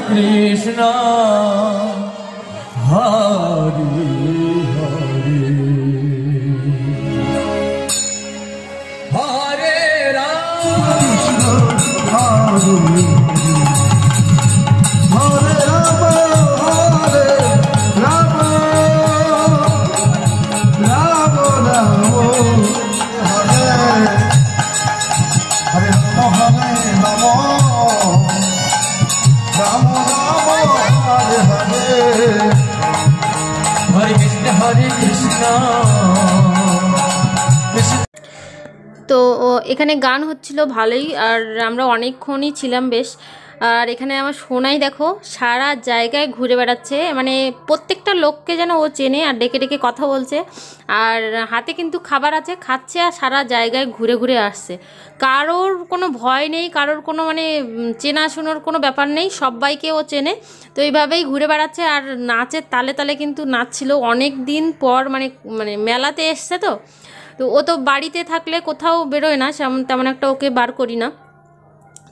কৃষ্ণ হরে হরে হরে রাম হরে তো এখানে গান হচ্ছিল ভালোই, আর আমরা অনেকক্ষণই ছিলাম বেশ। আর এখানে আমার সোনাই দেখো সারা জায়গায় ঘুরে বেড়াচ্ছে, মানে প্রত্যেকটা লোককে যেন ও চেনে আর ডেকে ডেকে কথা বলছে। আর হাতে কিন্তু খাবার আছে, খাচ্ছে আর সারা জায়গায় ঘুরে ঘুরে আসছে। কারোর কোনো ভয় নেই, কারোর কোনো মানে চেনাশোনার কোনো ব্যাপার নেই, সবাইকে ও চেনে। তো এইভাবেই ঘুরে বেড়াচ্ছে আর নাচের তালে তালে কিন্তু নাচছিল অনেক দিন পর, মানে মানে মেলাতে এসছে তো। তো ও তো বাড়িতে থাকলে কোথাও বেরোয় না, তেমন একটা ওকে বার করি না।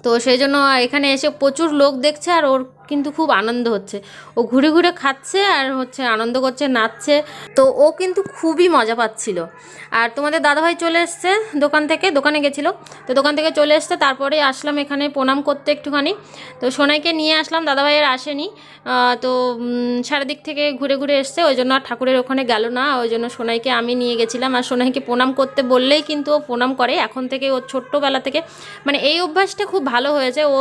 তো সেই জন্য এখানে এসে প্রচুর লোক দেখছে আর ওর কিন্তু খুব আনন্দ হচ্ছে। ও ঘুরে ঘুরে খাচ্ছে আর হচ্ছে আনন্দ করছে, নাচছে। তো ও কিন্তু খুবই মজা পাচ্ছিল। আর তোমাদের দাদাভাই চলে এসছে দোকানে গেছিলো, তো দোকান থেকে চলে এসছে। তারপরে আসলাম এখানে প্রণাম করতে একটুখানি। তো সোনাইকে নিয়ে আসলাম, দাদাভাইয়ের আসেনি। তো সারাদিক থেকে ঘুরে ঘুরে এসছে, ওই জন্য আর ঠাকুরের ওখানে গেল না, ওই জন্য সোনাইকে আমি নিয়ে গেছিলাম। আর সোনাইকে প্রণাম করতে বললেই কিন্তু ও প্রণাম করে এখন থেকে, ও ছোট্টবেলা থেকে মানে এই অভ্যাসটা খুব ভালো হয়েছে। ও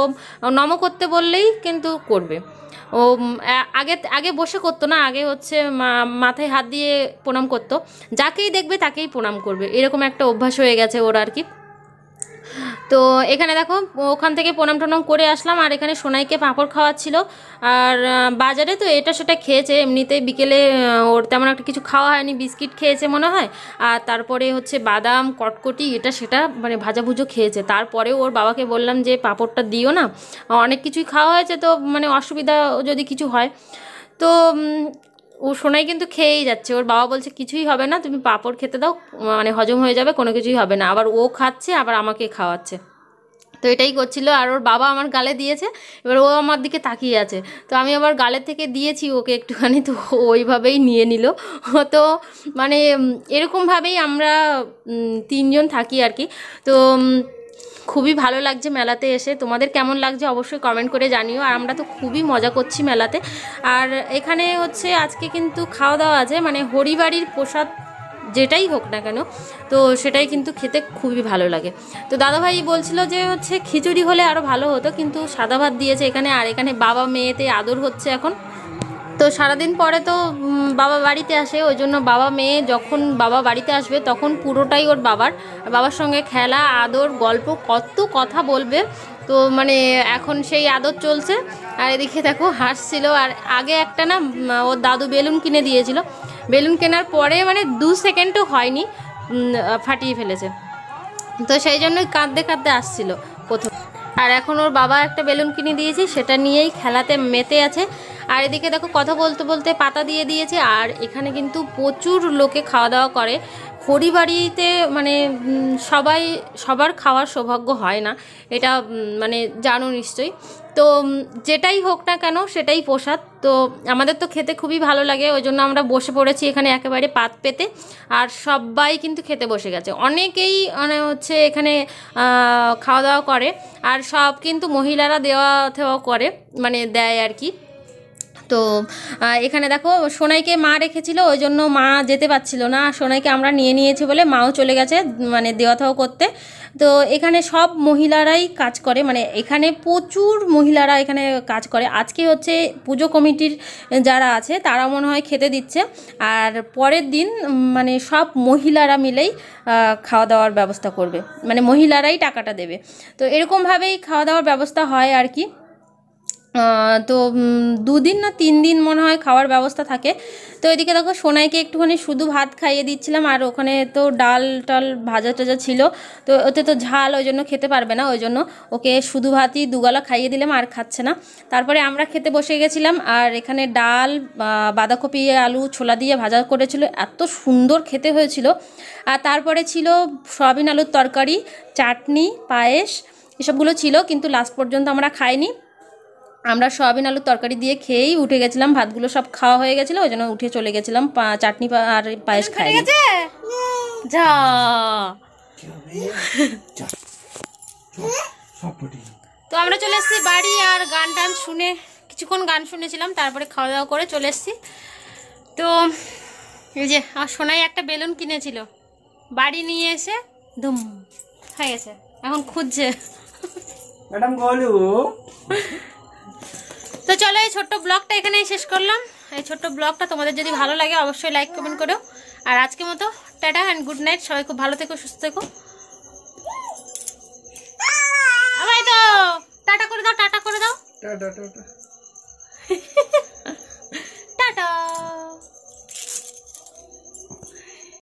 নম করতে বললেই কিন্তু করবে। ও আগে বসে করতো না, আগে হচ্ছে মাথায় হাত দিয়ে প্রণাম করতো, যাকেই দেখবে তাকেই প্রণাম করবে, এরকম একটা অভ্যাস হয়ে গেছে ওর আর কি। তো এখানে দেখো ওখান থেকে প্রণাম টনাম করে আসলাম। আর এখানে সোনাইকে পাঁপড় খাওয়াচ্ছিল। আর বাজারে তো এটা সেটা খেয়েছে, এমনিতেই বিকেলে ওর তেমন একটা কিছু খাওয়া হয়নি, বিস্কিট খেয়েছে মনে হয়। আর তারপরে হচ্ছে বাদাম কটকটি এটা সেটা মানে ভাজাভুজো খেয়েছে। তারপরে ওর বাবাকে বললাম যে পাঁপড়টা দিও না, অনেক কিছুই খাওয়া হয়েছে, তো মানে অসুবিধা যদি কিছু হয়। তো ও সোনাই কিন্তু খেয়েই যাচ্ছে, ওর বাবা বলছে কিছুই হবে না, তুমি পাঁপড় খেতে দাও, মানে হজম হয়ে যাবে, কোনো কিছুই হবে না। আবার ও খাচ্ছে আবার আমাকে খাওয়াচ্ছে, তো এটাই করছিল। আর ওর বাবা আমার গালে দিয়েছে, এবার ও আমার দিকে তাকিয়ে আছে, তো আমি আবার গালের থেকে দিয়েছি ওকে একটুখানি, তো ওইভাবেই নিয়ে নিল। তো মানে এরকমভাবেই আমরা তিনজন থাকি আর কি। তো খুবই ভালো লাগছে মেলাতে এসে। তোমাদের কেমন লাগছে অবশ্যই কমেন্ট করে জানিও। আর আমরা তো খুবই মজা করছি মেলাতে। আর এখানে হচ্ছে আজকে কিন্তু খাওয়া দাওয়া আছে, মানে হরিবাড়ির প্রসাদ যেটাই হোক না কেন, তো সেটাই কিন্তু খেতে খুবই ভালো লাগে। তো দাদাভাই বলছিল যে হচ্ছে খিচুড়ি হলে আরও ভালো হতো, কিন্তু সাদা ভাত দিয়েছে এখানে। আর এখানে বাবা মেয়েতে আদর হচ্ছে এখন। তো সারাদিন পরে তো বাবা বাড়িতে আসে, ওই জন্য বাবা মেয়ে যখন বাবা বাড়িতে আসবে তখন পুরোটাই ওর বাবার সঙ্গে খেলা, আদর, গল্প, কত কথা বলবে। তো মানে এখন সেই আদর চলছে। আর এদিকে দেখো হাসছিল। আর আগে একটা না ওর দাদু বেলুন কিনে দিয়েছিল, বেলুন কেনার পরে মানে 2 সেকেন্ডও হয়নি ফাটিয়ে ফেলেছে। তো সেই জন্যই কাঁদতে কাঁদতে আসছিল প্রথম। আর এখন ওর বাবা একটা বেলুন কিনে দিয়েছে, সেটা নিয়েই খেলাতে মেতে আছে। আর এদিকে দেখো কথা বলতে বলতে পাতা দিয়ে দিয়েছে। আর এখানে কিন্তু প্রচুর লোকে খাওয়া দাওয়া করে। হরিবাড়িতে মানে সবার খাওয়ার সৌভাগ্য হয় না, এটা মানে জানো নিশ্চয়ই। তো যেটাই হোক না কেন সেটাই প্রসাদ। তো আমাদের তো খেতে খুবই ভালো লাগে, ওই জন্য আমরা বসে পড়েছি এখানে একেবারে পাত পেতে। আর সবাই কিন্তু খেতে বসে গেছে, অনেকেই মানে হচ্ছে এখানে খাওয়া দাওয়া করে। আর সব কিন্তু মহিলারা দেওয়া থেওয়া করে, মানে দেয় আর কি। তো এখানে দেখো সোনাইকে মা রেখেছিল, ওই জন্য মা যেতে পারছিল না। সোনাইকে আমরা নিয়েছি বলে মাও চলে গেছে মানে দেওয়া থাওয়া করতে। তো এখানে সব মহিলারাই কাজ করে, মানে এখানে প্রচুর মহিলারা এখানে কাজ করে। আজকে হচ্ছে পুজো কমিটির যারা আছে তারা মনে হয় খেতে দিচ্ছে। আর পরের দিন মানে সব মহিলারা মিলেই খাওয়া দাওয়ার ব্যবস্থা করবে, মানে মহিলারাই টাকাটা দেবে। তো এরকমভাবেই খাওয়া দাওয়ার ব্যবস্থা হয় আর কি। তো 2 দিন না 3 দিন মনে হয় খাওয়ার ব্যবস্থা থাকে। তো এদিকে দেখো সোনাইকে একটুখানি শুধু ভাত খাইয়ে দিচ্ছিলাম। আর ওখানে তো ডাল টাল ভাজা টাজা ছিল, তো ওতে তো ঝাল, ওই জন্য খেতে পারবে না, ওই জন্য ওকে শুধু ভাতই 2 গালা খাইয়ে দিলাম, আর খাচ্ছে না। তারপরে আমরা খেতে বসে গেছিলাম। আর এখানে ডাল, বাঁধাকপি, আলু, ছোলা দিয়ে ভাজা করেছিল, এত সুন্দর খেতে হয়েছিল। আর তারপরে ছিল সয়াবিন আলুর তরকারি, চাটনি, পায়েস, এসবগুলো ছিল, কিন্তু লাস্ট পর্যন্ত আমরা খাইনি। আমরা সয়াবিন আলুর তরকারি দিয়ে খেয়েই উঠে গেছিলাম, ভাতগুলো সব খাওয়া হয়ে গেছিলো, ওই জন্য উঠে চলে গেছিলাম চাটনি আর পায়েস খাই গেছে। যা তো আমরা চলে এসেছি বাড়ি, আর গান টান শুনে কিছুক্ষণ গান শুনেছিলাম, তারপরে খাওয়া দাওয়া করে চলে এসেছি। তো এই যে আমার সোনাই একটা বেলুন কিনেছিল, বাড়ি নিয়ে এসে ধুম হয়ে গেছে, এখন খুঁজছে ম্যাডাম গলু। তো চলো এই ছোট্ট ব্লগটা এখানেই শেষ করলাম। এই ছোট্ট ব্লগটা তোমাদের যদি ভালো লাগে অবশ্যই লাইক কমেন্ট করো। আর আজকের মতো টাটা অ্যান্ড গুড নাইট, সবাই খুব ভালো থেকো, সুস্থ থেকো। তো টাটা করে দাও, টাটা করে দাও। Tata tata.